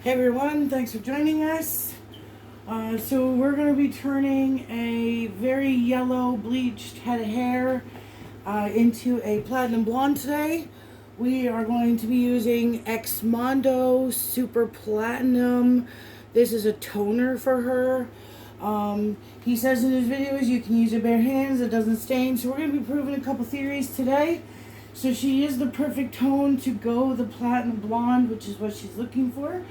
Hey everyone, thanks for joining us. So we're going to be turning a very yellow bleached head of hair into a platinum blonde today. We are going to be using Xmondo Super Platinum. This is a toner for her. He says in his videos you can use your bare hands, it doesn't stain. So we're going to be proving a couple theories today. So she is the perfect tone to go the platinum blonde, which is what she's looking for.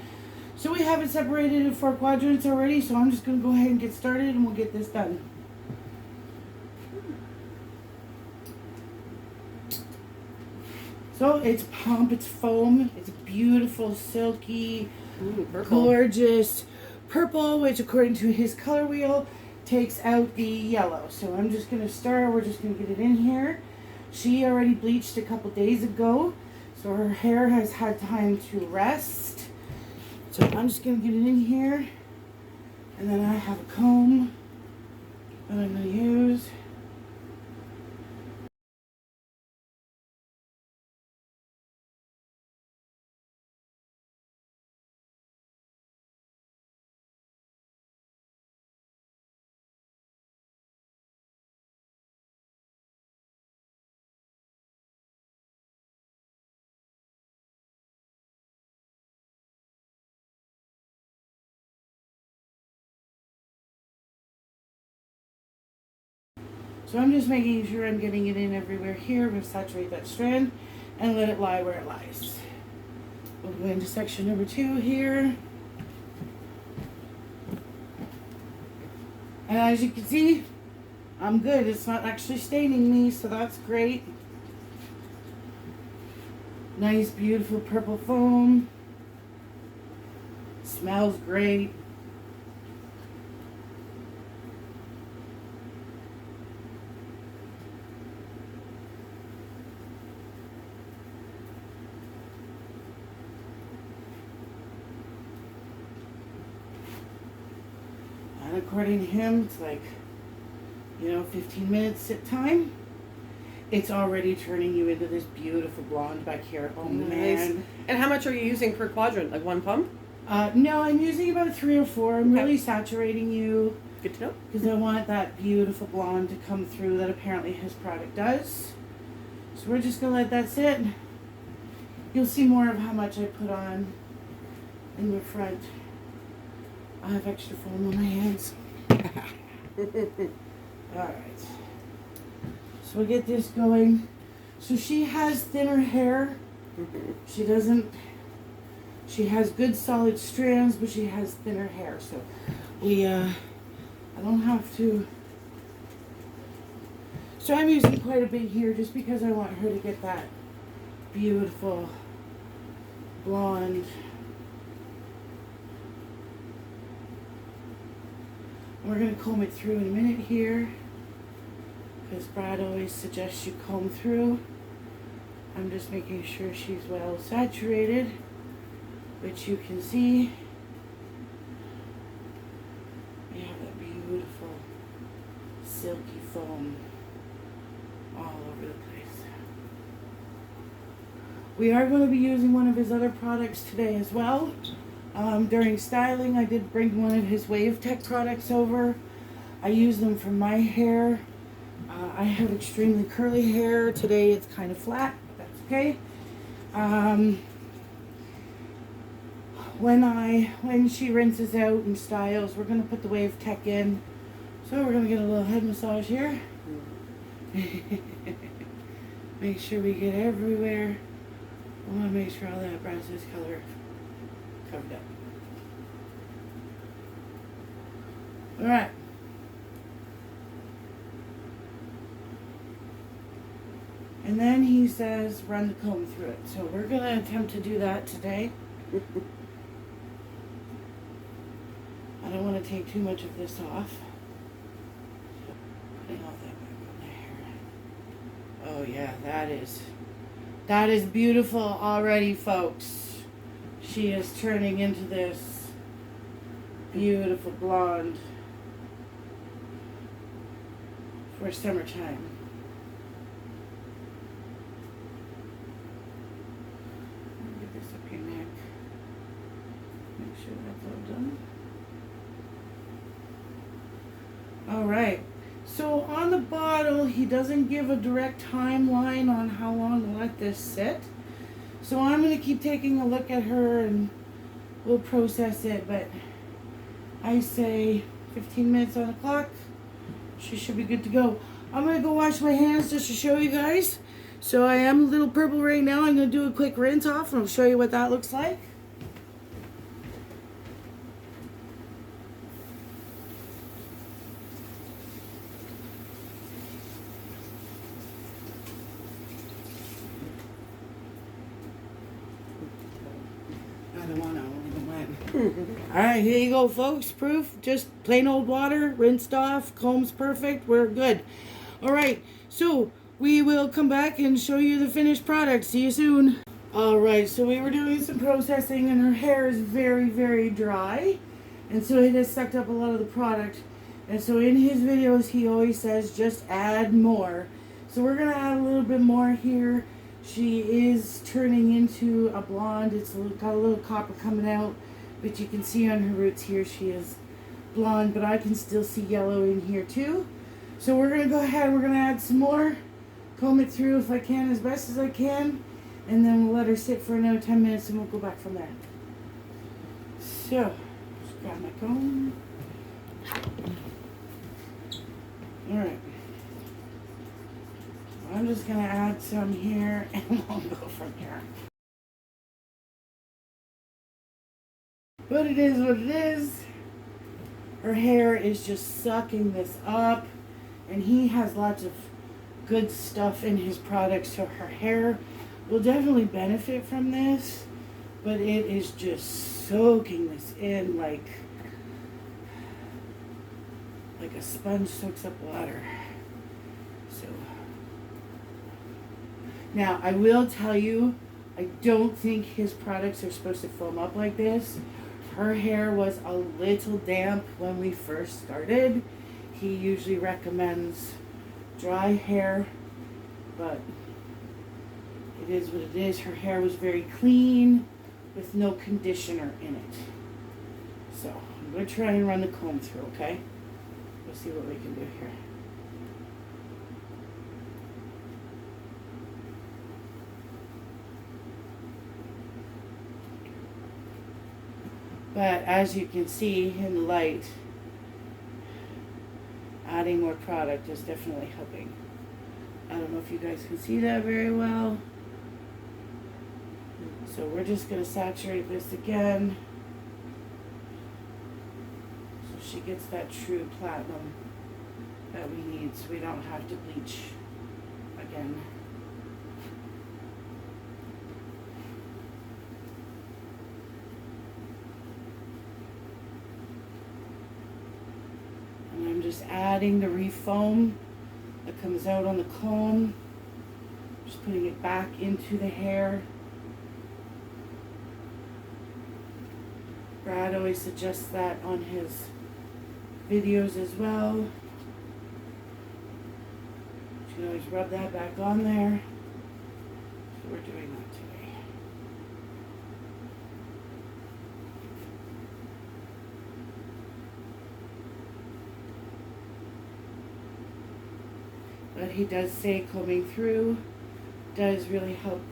So we have it separated in 4 quadrants already, so I'm just going to go ahead and get started and we'll get this done. So it's pump, it's foam, it's beautiful, silky, gorgeous purple, which according to his color wheel takes out the yellow. So I'm just going to start, we're just going to get it in here. She already bleached a couple days ago, so her hair has had time to rest. So I'm just going to get it in here, and then I have a comb that I'm going to use. So I'm just making sure I'm getting it in everywhere here. I'm going to saturate that strand and let it lie where it lies. We'll go into section number 2 here. And as you can see, I'm good. It's not actually staining me, so that's great. Nice, beautiful purple foam. Smells great. And according to him, it's like, 15 minutes sit time. It's already turning you into this beautiful blonde back here. Oh, nice. Man. And how much are you using per quadrant? Like 1 pump? No, I'm using about 3 or 4. I'm really saturating you. Good to know. Because I want that beautiful blonde to come through that apparently his product does. So we're just going to let that sit. You'll see more of how much I put on in the front. I have extra foam on my hands. Alright. So we'll get this going. So she has thinner hair. She has good solid strands, but she has thinner hair. So I don't have to. So I'm using quite a bit here just because I want her to get that beautiful blonde. We're going to comb it through in a minute here, because Brad always suggests you comb through. I'm just making sure she's well saturated, which you can see. We have that beautiful silky foam all over the place. We are going to be using one of his other products today as well. During styling, I did bring one of his Wave Tech products over. I use them for my hair. I have extremely curly hair. Today it's kind of flat, but that's okay. When she rinses out and styles, we're going to put the Wave Tech in. So we're going to get a little head massage here. Make sure we get everywhere. I want to make sure all that Brazos color covered up. Alright. And then he says run the comb through it. So we're going to attempt to do that today. I don't want to take too much of this off. Putting all that back on the hair. Oh yeah, that is beautiful already, folks. She is turning into this beautiful blonde for summertime. Get this up your neck. Make sure that's all done. All right. So on the bottle, he doesn't give a direct timeline on how long to let this sit. So I'm going to keep taking a look at her and we'll process it. But I say 15 minutes on the clock. She should be good to go. I'm going to go wash my hands just to show you guys. So I am a little purple right now. I'm going to do a quick rinse off and I'll show you what that looks like. I don't want to Alright, here you go, folks. Proof. Just plain old water, rinsed off, comb's perfect. We're good. Alright, so we will come back and show you the finished product. See you soon. Alright, so we were doing some processing and her hair is very, very dry. And so it has sucked up a lot of the product. And so in his videos, he always says, just add more. So we're going to add a little bit more here. She is turning into a blonde. It's got a little copper coming out. But you can see on her roots here, she is blonde. But I can still see yellow in here too. So we're going to go ahead. We're going to add some more. Comb it through if I can, as best as I can. And then we'll let her sit for another 10 minutes and we'll go back from there. So, just grab my comb. Alright. I'm just going to add some here and we'll go from here. But it is what it is. Her hair is just sucking this up. And he has lots of good stuff in his products. So her hair will definitely benefit from this. But it is just soaking this in like a sponge soaks up water. So now I will tell you, I don't think his products are supposed to foam up like this. Her hair was a little damp when we first started. He usually recommends dry hair, but it is what it is. Her hair was very clean with no conditioner in it. So I'm going to try and run the comb through, okay? We'll see what we can do here. But as you can see in the light, adding more product is definitely helping. I don't know if you guys can see that very well. So we're just going to saturate this again. So she gets that true platinum that we need so we don't have to bleach again. And I'm just adding the refoam that comes out on the comb. Just putting it back into the hair. Brad always suggests that on his videos as well. You can always rub that back on there. So we're doing that today. But he does say combing through does really help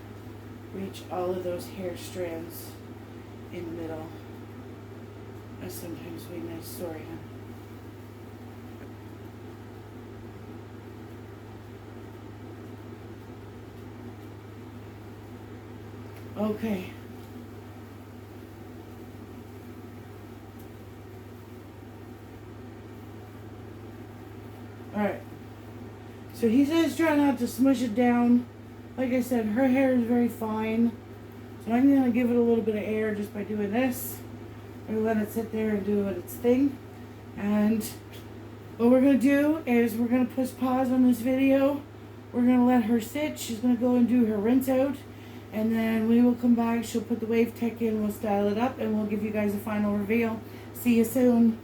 reach all of those hair strands in the middle. As sometimes we nice story, huh? Okay. Alright. So he says try not to smush it down. Like I said, her hair is very fine. So I'm going to give it a little bit of air just by doing this. We're going to let it sit there and do its thing. And what we're going to do is we're going to push pause on this video. We're going to let her sit. She's going to go and do her rinse out. And then we will come back. She'll put the wave tech in. We'll style it up. And we'll give you guys a final reveal. See you soon.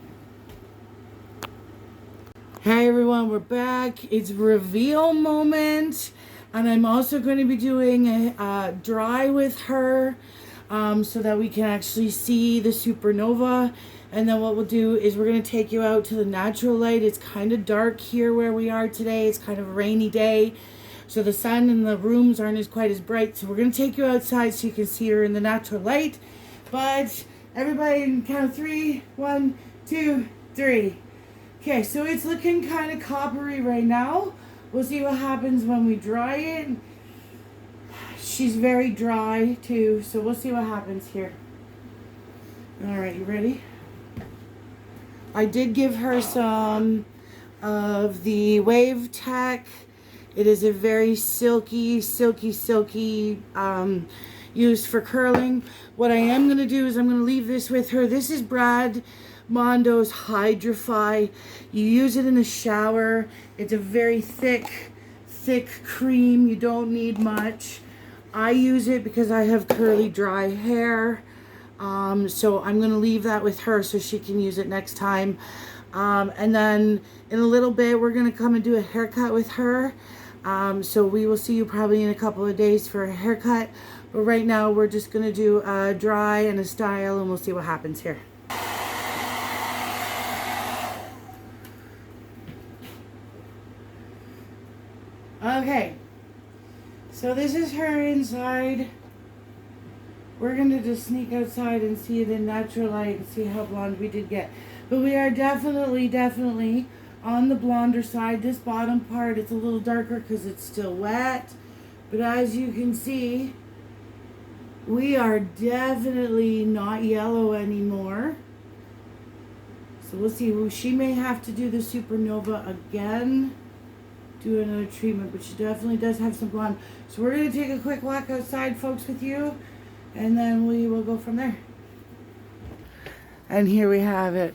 Hey everyone, we're back. It's reveal moment. And I'm also going to be doing a dry with her. so that we can actually see the supernova. And then what we'll do is we're going to take you out to the natural light. It's kind of dark here where we are today. It's kind of a rainy day. So the sun in the rooms aren't quite as bright. So we're going to take you outside so you can see her in the natural light. But everybody in count of 3. 1, 2, 3. Okay, so it's looking kind of coppery right now. We'll see what happens when we dry it. She's very dry too, so we'll see what happens here. Alright, you ready? I did give her some of the Wave Tech. It is a very silky, used for curling. What I am going to do is I'm going to leave this with her. This is Brad Mondo's Hydrify. You use it in the shower. It's a very thick cream. You don't need much. I use it because I have curly, dry hair. So I'm going to leave that with her so she can use it next time. And then in a little bit, we're going to come and do a haircut with her. So we will see you probably in a couple of days for a haircut. But right now, we're just going to do a dry and a style, and we'll see what happens here. Okay. So this is her inside. We're going to just sneak outside and see it in natural light and see how blonde we did get. But we are definitely on the blonder side. This bottom part, it's a little darker because it's still wet. But as you can see, we are definitely not yellow anymore. So we'll see. She may have to do the supernova again. Do another treatment, but she definitely does have some blonde. So we're going to take a quick walk outside, folks, with you, and then we will go from there. And here we have it.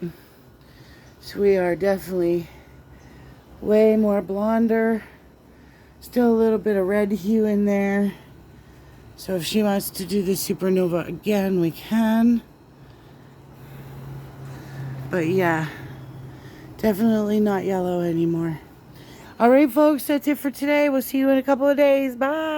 So we are definitely way more blonder. Still a little bit of red hue in there. So if she wants to do the supernova again, we can. But yeah, definitely not yellow anymore. All right, folks, that's it for today. We'll see you in a couple of days. Bye.